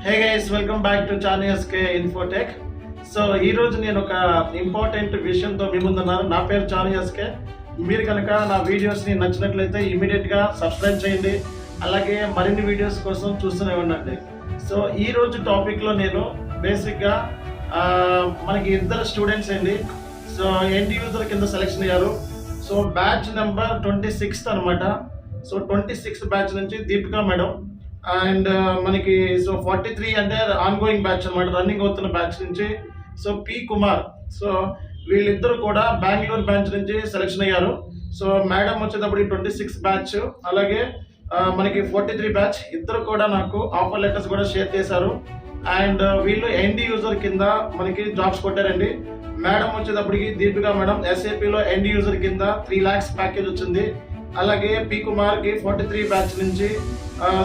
Hey guys, welcome back to చానియస్కే Infotech. So ఈరోజు నేను ఒక ఇంపార్టెంట్ విషయంతో మీ ముందున్నాను. నా పేరు చానియస్కే. మీరు కనుక నా వీడియోస్ని నచ్చినట్లయితే ఇమీడియట్గా సబ్స్క్రైబ్ చేయండి. అలాగే మరిన్ని వీడియోస్ కోసం చూస్తూనే ఉండండి. సో ఈరోజు టాపిక్లో నేను బేసిక్గా మనకి ఇద్దరు స్టూడెంట్స్ అండి. సో ఎండ్ యూజర్ కింద సెలెక్షన్ అయ్యారు. సో బ్యాచ్ నెంబర్ 26 అనమాట. సో 26 బ్యాచ్ నుంచి దీపికా మేడం అండ్ మనకి సో 43 అంటే ఆన్ గోయింగ్ బ్యాచ్ అనమాట, రన్నింగ్ అవుతున్న బ్యాచ్ నుంచి సో పి కుమార్. సో వీళ్ళిద్దరు కూడా బెంగళూరు బ్యాచ్ నుంచి సెలెక్షన్ అయ్యారు. సో మేడం వచ్చేటప్పుడు 26 బ్యాచ్, అలాగే మనకి 43 బ్యాచ్ ఇద్దరు కూడా నాకు ఆఫర్ లెటర్స్ కూడా షేర్ చేశారు. అండ్ వీళ్ళు ఎండ్ యూజర్ కింద మనకి జాబ్స్ కొట్టారండి. మేడం వచ్చేటప్పటికి దీపికా మేడం SAPలో ఎండ్ యూజర్ కింద 3 lakhs ప్యాకేజ్ వచ్చింది. అలాగే పి కుమార్కి 43 బ్యాచ్ నుంచి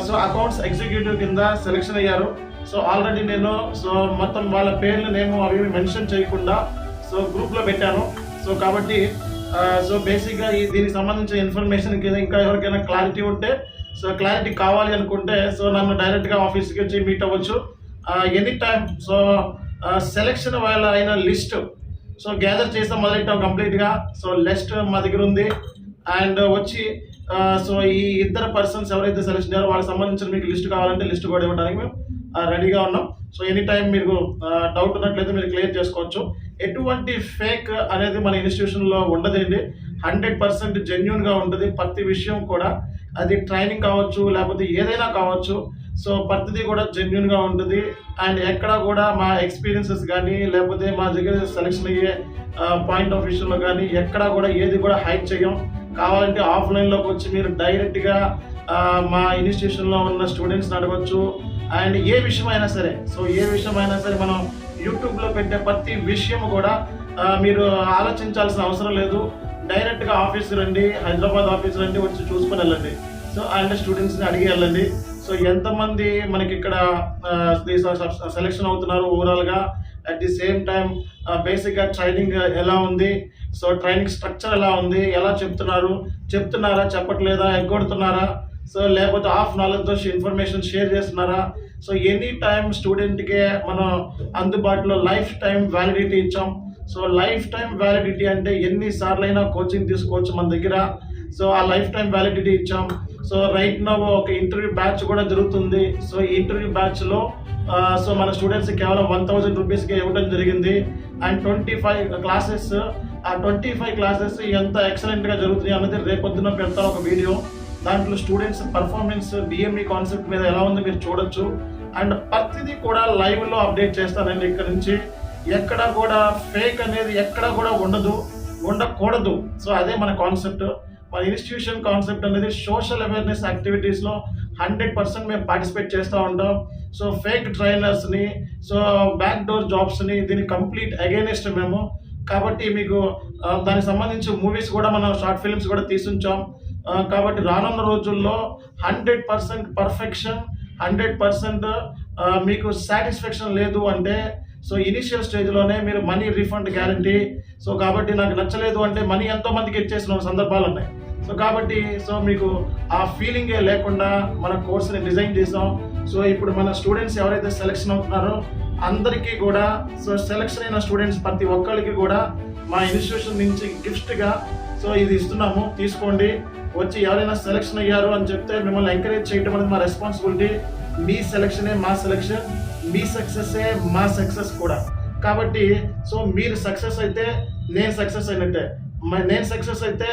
సో అకౌంట్స్ ఎగ్జిక్యూటివ్ కింద సెలెక్షన్ అయ్యారు. సో ఆల్రెడీ నేను సో మొత్తం వాళ్ళ పేర్లు నేమో అవి మెన్షన్ చేయకుండా సో గ్రూప్లో పెట్టాను. సో కాబట్టి సో బేసిక్గా దీనికి సంబంధించిన ఇన్ఫర్మేషన్ ఇంకా ఎవరికైనా క్లారిటీ ఉంటే, సో క్లారిటీ కావాలి అనుకుంటే సో నన్ను డైరెక్ట్గా ఆఫీస్కి వచ్చి మీట్ అవ్వచ్చు ఎనీ టైం. సో సెలెక్షన్ వాళ్ళ అయిన లిస్ట్ సో గ్యాదర్ చేస్తాం, మొదలెట్టాం కంప్లీట్గా. సో లిస్ట్ మా దగ్గర ఉంది. అండ్ వచ్చి సో ఈ ఇద్దరు పర్సన్స్ ఎవరైతే సెలెక్షన్ చేయారో వాళ్ళకి సంబంధించిన మీకు లిస్ట్ కావాలంటే లిస్ట్ కూడా ఇవ్వడానికి మేము రెడీగా ఉన్నాం. సో ఎనీ టైం మీకు డౌట్ ఉన్నట్లయితే మీరు క్లియర్ చేసుకోవచ్చు. ఎటువంటి ఫేక్ అనేది మన ఇన్స్టిట్యూషన్లో ఉండదండి. 100% జెన్యూన్గా ఉంటుంది ప్రతి విషయం కూడా. అది ట్రైనింగ్ కావచ్చు, లేకపోతే ఏదైనా కావచ్చు. సో ప్రతిదీ కూడా జెన్యూన్గా ఉంటుంది. అండ్ ఎక్కడ కూడా మా ఎక్స్పీరియన్సెస్ కానీ, లేకపోతే మా దగ్గర సెలెక్షన్ అయ్యే పాయింట్ ఆఫ్ విషయంలో కానీ ఎక్కడా కూడా ఏది కూడా హైడ్ చేయం. కావాలంటే ఆఫ్లైన్లోకి వచ్చి మీరు డైరెక్ట్గా మా ఇన్స్టిట్యూషన్లో ఉన్న స్టూడెంట్స్ని అడగచ్చు. అండ్ ఏ విషయమైనా సరే, సో ఏ విషయమైనా సరే మనం యూట్యూబ్లో పెట్టే ప్రతి విషయం కూడా మీరు ఆలోచించాల్సిన అవసరం లేదు. డైరెక్ట్గా ఆఫీస్కి రండి, హైదరాబాద్ ఆఫీస్ రండి, వచ్చి చూసుకొని వెళ్ళండి. సో అండ్ స్టూడెంట్స్ని అడిగి వెళ్ళండి. సో ఎంతమంది మనకి ఇక్కడ సెలెక్షన్ అవుతున్నారు ఓవరాల్గా, అట్ ది సేమ్ టైం బేసిక్గా ట్రైనింగ్ ఎలా ఉంది, సో ట్రైనింగ్ స్ట్రక్చర్ ఎలా ఉంది, ఎలా చెప్తున్నారా చెప్పట్లేదా, ఎగ్గొడుతున్నారా, సో లేకపోతే ఆఫ్ నాలెడ్జ్తో ఇన్ఫర్మేషన్ షేర్ చేస్తున్నారా. సో ఎనీ టైం స్టూడెంట్కే మనం అందుబాటులో లైఫ్ టైం వ్యాలిడిటీ ఇచ్చాం. సో లైఫ్ టైం వ్యాలిడిటీ అంటే ఎన్నిసార్లు అయినా కోచింగ్ తీసుకోవచ్చు మన దగ్గర. సో ఆ లైఫ్ టైం వ్యాలిడిటీ ఇచ్చాం. సో రైట్ నౌ ఒక ఇంటర్వ్యూ బ్యాచ్ కూడా జరుగుతుంది. సో ఈ ఇంటర్వ్యూ బ్యాచ్లో సో మన స్టూడెంట్స్ కేవలం 1000 రూపీస్కి ఇవ్వడం జరిగింది. అండ్ 25 క్లాసెస్, ఆ 25 క్లాసెస్ ఎంత ఎక్సలెంట్గా జరుగుతున్నాయి అన్నది రేపొద్దున పెడతాను ఒక వీడియో. దాంట్లో స్టూడెంట్స్ పర్ఫార్మెన్స్ డిఎంఈ కాన్సెప్ట్ మీద ఎలా ఉందో మీరు చూడొచ్చు. అండ్ ప్రతిదీ కూడా లైవ్లో అప్డేట్ చేస్తానండి. ఇక్కడ నుంచి ఎక్కడ కూడా ఫేక్ అనేది ఎక్కడ కూడా ఉండకూడదు. సో అదే మన కాన్సెప్ట్. మన ఇన్స్టిట్యూషన్ కాన్సెప్ట్ అనేది సోషల్ అవేర్నెస్ యాక్టివిటీస్లో 100% మేము పార్టిసిపేట్ చేస్తూ ఉంటాం. సో ఫేక్ ట్రైనర్స్ని, సో బ్యాక్ డోర్ జాబ్స్ని, దీని కంప్లీట్ అగైనెస్ట్ మేము. కాబట్టి మీకు దానికి సంబంధించి మూవీస్ కూడా మనం షార్ట్ ఫిల్మ్స్ కూడా తీసుంచాం. కాబట్టి రానున్న రోజుల్లో 100% పర్ఫెక్షన్, 100% మీకు సాటిస్ఫాక్షన్ లేదు అంటే సో ఇనిషియల్ స్టేజ్లోనే మీరు మనీ రీఫండ్ గ్యారంటీ. సో కాబట్టి నాకు నచ్చలేదు అంటే మనీ ఎంతో మందికి ఇచ్చేసిన సందర్భాలు ఉన్నాయి. సో కాబట్టి సో మీకు ఆ ఫీలింగే లేకుండా మన కోర్స్ని డిజైన్ చేసాం. సో ఇప్పుడు మన స్టూడెంట్స్ ఎవరైతే సెలెక్షన్ అవుతున్నారో అందరికీ కూడా, సో సెలెక్షన్ అయిన స్టూడెంట్స్ ప్రతి ఒక్కరికి కూడా మా ఇన్స్టిట్యూషన్ నుంచి గిఫ్ట్గా సో ఇది ఇస్తున్నాము, తీసుకోండి. వచ్చి ఎవరైనా సెలెక్షన్ అయ్యారు అని చెప్తే మిమ్మల్ని ఎంకరేజ్ చేయడం అనేది మా రెస్పాన్సిబిలిటీ. మీ సెలెక్షనే మా సెలెక్షన్, మీ సక్సెస్సే మా సక్సెస్ కూడా. కాబట్టి సో మీరు సక్సెస్ అయితే నేను సక్సెస్ అయినట్టే. నేను సక్సెస్ అయితే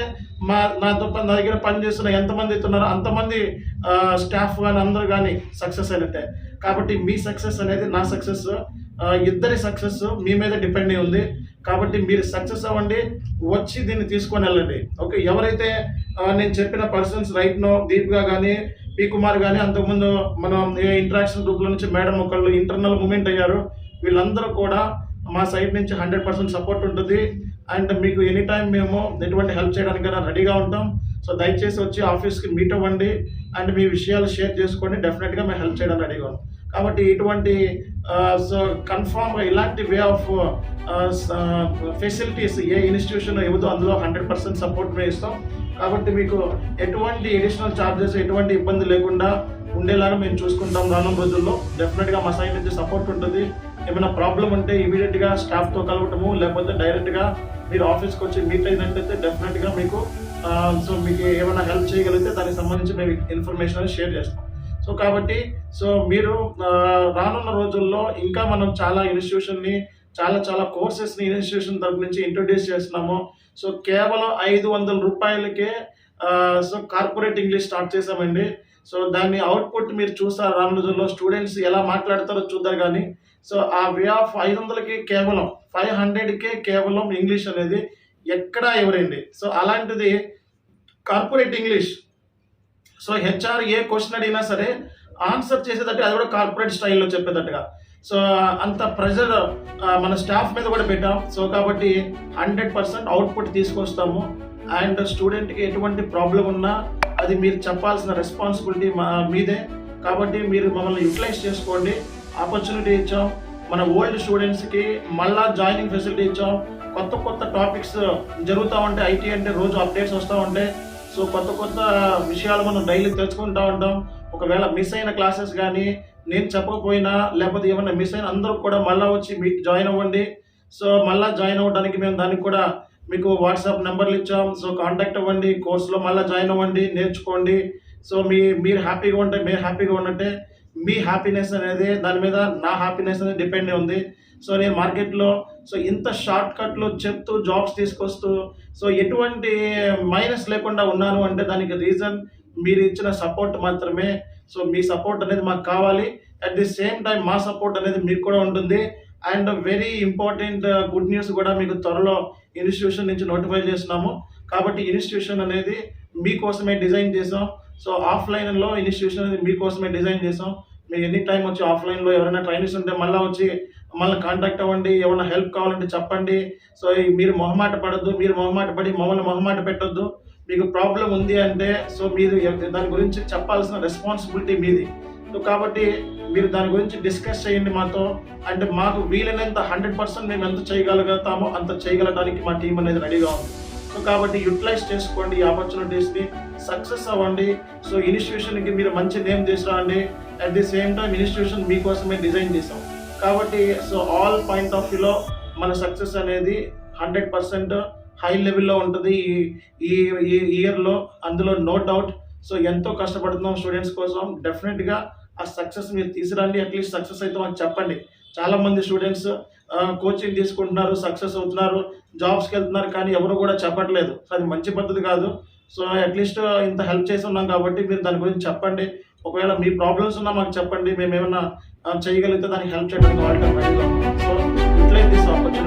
నా దగ్గర పనిచేస్తున్న ఎంతమంది అవుతున్నారో అంతమంది స్టాఫ్ కానీ అందరూ కానీ సక్సెస్ అయినట్టే. కాబట్టి మీ సక్సెస్ అనేది నా సక్సెస్, ఇద్దరి సక్సెస్ మీ మీద డిపెండ్ అయి ఉంది. కాబట్టి మీరు సక్సెస్ అవ్వండి, వచ్చి దీన్ని తీసుకొని వెళ్ళండి. ఓకే, ఎవరైతే నేను చెప్పిన పర్సన్స్ రైట్ నో దీప్గా కానీ పి కుమార్ కానీ, అంతకుముందు మనం ఇంటరాక్షన్ గ్రూప్లో నుంచి మేడం ఒకళ్ళు ఇంటర్నల్ మూమెంట్ అయ్యారు, వీళ్ళందరూ కూడా మా సైడ్ నుంచి 100% సపోర్ట్ ఉంటుంది. అండ్ మీకు ఎనీ టైం మేము ఎటువంటి హెల్ప్ చేయడానికైనా రెడీగా ఉంటాం. సో దయచేసి వచ్చి ఆఫీస్కి మీట్ అవ్వండి అండ్ మీ విషయాలు షేర్ చేసుకోండి. డెఫినెట్గా మేము హెల్ప్ చేయడానికి రెడీగా ఉన్నాం. కాబట్టి ఇటువంటి సో కన్ఫామ్గా ఇలాంటి వే ఆఫ్ ఫెసిలిటీస్ ఏ ఇన్స్టిట్యూషన్ ఇవ్వదో అందులో 100% సపోర్ట్ మేము ఇస్తాం. కాబట్టి మీకు ఎటువంటి అడిషనల్ ఛార్జెస్, ఎటువంటి ఇబ్బంది లేకుండా ఉండేలాగా మేము చూసుకుంటాం. రానున్న రోజుల్లో డెఫినెట్గా మా సైడ్ నుంచి సపోర్ట్ ఉంటుంది. ఏమైనా ప్రాబ్లం ఉంటే ఇమీడియట్గా స్టాఫ్తో కలవటము, లేకపోతే డైరెక్ట్గా మీరు ఆఫీస్కి వచ్చి మీట్ అయినట్టయితే డెఫినెట్గా మీకు సో మీకు ఏమైనా హెల్ప్ చేయగలిగితే దానికి సంబంధించి మేము ఇన్ఫర్మేషన్ అనేది షేర్ చేస్తాం. సో కాబట్టి సో మీరు రానున్న రోజుల్లో ఇంకా మనం చాలా ఇన్స్టిట్యూషన్ని చాలా కోర్సెస్ని ఇన్స్టిట్యూషన్ తరపు నుంచి ఇంట్రొడ్యూస్ చేస్తున్నాము. సో కేవలం 500 రూపాయలకే సో కార్పొరేట్ ఇంగ్లీష్ స్టార్ట్ చేసామండి. సో దాన్ని అవుట్పుట్ మీరు చూస్తారు రానున్న రోజుల్లో, స్టూడెంట్స్ ఎలా మాట్లాడతారో చూద్దరు. కానీ సో ఆ వే ఆఫ్ 500కి కేవలం 500కే కేవలం ఇంగ్లీష్ అనేది ఎక్కడా ఎవరండి. సో అలాంటిది కార్పొరేట్ ఇంగ్లీష్. సో హెచ్ఆర్ ఏ క్వశ్చన్ అడిగినా సరే ఆన్సర్ చేసేటట్టు, అది కూడా కార్పొరేట్ స్టైల్లో చెప్పేటట్టుగా. సో అంత ప్రెజర్ మన స్టాఫ్ మీద కూడా పెట్టాం. సో కాబట్టి 100% అవుట్పుట్ తీసుకొస్తాము. అండ్ స్టూడెంట్కి ఎటువంటి ప్రాబ్లం ఉన్నా అది మీరు చెప్పాల్సిన రెస్పాన్సిబిలిటీ మీదే. కాబట్టి మీరు మమ్మల్ని యూటిలైజ్ చేసుకోండి. ఆపర్చునిటీ ఇచ్చాం. మన ఓల్డ్ స్టూడెంట్స్కి మళ్ళా జాయినింగ్ ఫెసిలిటీ ఇచ్చాం. కొత్త టాపిక్స్ జరుగుతూ ఉంటాయి. ఐటీ అంటే రోజు అప్డేట్స్ వస్తూ ఉంటాయి. సో కొత్త విషయాలు మనం డైలీ తెలుసుకుంటూ ఉంటాం. ఒకవేళ మిస్ అయిన క్లాసెస్ కానీ, నేను చెప్పకపోయినా, లేకపోతే ఏమైనా మిస్ అయిన అందరూ కూడా మళ్ళీ వచ్చి మీకు జాయిన్ అవ్వండి. సో మళ్ళీ జాయిన్ అవ్వడానికి మేము దానికి కూడా మీకు వాట్సాప్ నెంబర్లు ఇచ్చాం. సో కాంటాక్ట్ అవ్వండి, కోర్సులో మళ్ళీ జాయిన్ అవ్వండి, నేర్చుకోండి. సో మీరు హ్యాపీగా ఉంటే మేము హ్యాపీగా ఉన్నట్టే. మీ హ్యాపీనెస్ అనేది, దాని మీద నా హ్యాపీనెస్ అనేది డిపెండ్ ఉంది. సో నేను మార్కెట్లో సో ఇంత షార్ట్ కట్లు చెప్తూ జాబ్స్ తీసుకొస్తూ సో ఎటువంటి మైనస్ లేకుండా ఉన్నాను అంటే దానికి రీజన్ మీరు ఇచ్చిన సపోర్ట్ మాత్రమే. సో మీ సపోర్ట్ అనేది మాకు కావాలి. అట్ ది సేమ్ టైం మా సపోర్ట్ అనేది మీకు కూడా ఉంటుంది. And very important good news కూడా మీకు త్వరలో ఇన్స్టిట్యూషన్ నుంచి నోటిఫై చేస్తున్నాము. కాబట్టి ఇన్స్టిట్యూషన్ అనేది మీకోసమే డిజైన్ చేసాం. సో ఆఫ్లైన్లో ఇన్స్టిట్యూషన్ అనేది మీకోసమే డిజైన్ చేసాం. మీరు ఎనీ టైం వచ్చి ఆఫ్లైన్లో ఎవరైనా ట్రైనర్స్ ఉంటే మళ్ళీ వచ్చి మమ్మల్ని కాంటాక్ట్ అవ్వండి. ఏమైనా హెల్ప్ కావాలంటే చెప్పండి. సో మీరు మొహమాట పడద్దు, మీరు మొహమాట పడి మమ్మల్ని మొహమాట పెట్టొద్దు. మీకు ప్రాబ్లం ఉంది అంటే సో మీరు దాని గురించి చెప్పాల్సిన రెస్పాన్సిబిలిటీ మీది. సో కాబట్టి మీరు దాని గురించి డిస్కస్ చేయండి మాతో. అంటే మాకు వీలైనంత 100% మేము ఎంత చేయగలుగుతామో అంత చేయగలడానికి మా టీం అనేది రెడీగా ఉంది. సో కాబట్టి యూటిలైజ్ చేసుకోండి ఈ ఆపర్చునిటీస్ని, సక్సెస్ అవ్వండి. సో ఇన్స్టిట్యూషన్కి మీరు మంచి నేమ్ తీసుకురండి. At the same time institution మీకోసమే డిజైన్ చేసాం. కాబట్టి సో ఆల్ పాయింట్ ఆఫ్ వ్యూలో మన సక్సెస్ అనేది 100% హై లెవెల్లో ఉంటుంది ఈ ఇయర్లో. అందులో నో డౌట్. సో ఎంతో కష్టపడుతున్నాం స్టూడెంట్స్ కోసం. డెఫినెట్గా ఆ సక్సెస్ మీరు తీసుకురండి. అట్లీస్ట్ సక్సెస్ అయితే మాకు చెప్పండి. చాలామంది స్టూడెంట్స్ కోచింగ్ తీసుకుంటున్నారు, సక్సెస్ అవుతున్నారు, జాబ్స్కి వెళ్తున్నారు, కానీ ఎవరు కూడా చెప్పట్లేదు. సో అది మంచి పద్ధతి కాదు. సో అట్లీస్ట్ ఇంత హెల్ప్ చేసి ఉన్నాం కాబట్టి మీరు దాని గురించి చెప్పండి. ఒకవేళ మీ ప్రాబ్లమ్స్ ఉన్నా మాకు చెప్పండి. మేము ఏమైనా చేయగలిగితే దానికి హెల్ప్ చేయడానికి వాళ్ళకి రెడీగా ఉన్నాం. సో ఇట్లయితే దిస్ ఆపర్చునిటీ.